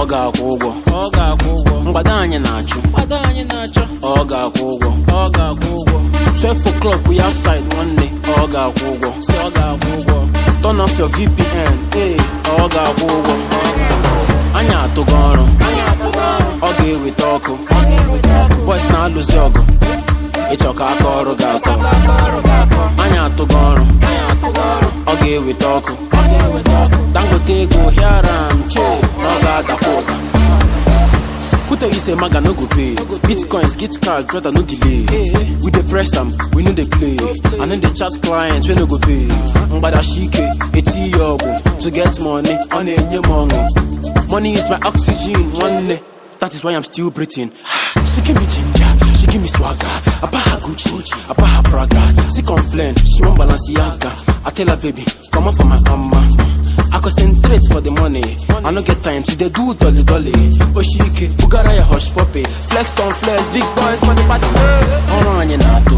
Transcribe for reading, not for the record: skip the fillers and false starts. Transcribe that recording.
ga-akwụ ụgwọ mgbada anyị na-achụ ọ ga-akwụ ụgwọ 12 o'clock we outside nwanne ọ ga-akwụ ụgwọ turn off your VPN ọ ga-akwụ ụgwọ anyị atụgo ọrụ ọ ga-eweta ọkụ boys na-alụzi ọgụ ịchọ ka aka ọrụ ga-atọ anyị atụgo ọrụ ọ ga-eweta ọkụ Dangote ego hịara m chee na ọ ga-adakwa ụda Kute is a maga no go pay. Bitcoins, get card, brother no delay. We dey press am, we no dey play. And then they chat clients, we no go pay. Mbada shike, eti yobo. To get money, on a new mongo. Money is my oxygen, one day. That is why I'm still breathing. She give me ginger, she give me swagger. I buy her Gucci, I buy her Prada. She complain, she won't balance yaga. I tell her baby, come on for my mama. I concentrate for the money. I no get time to dey do dolly dolly. Oshike, Bugara ya hush puppy. Flex on flex, big boys for the party. Ọrụ anyị na-atụ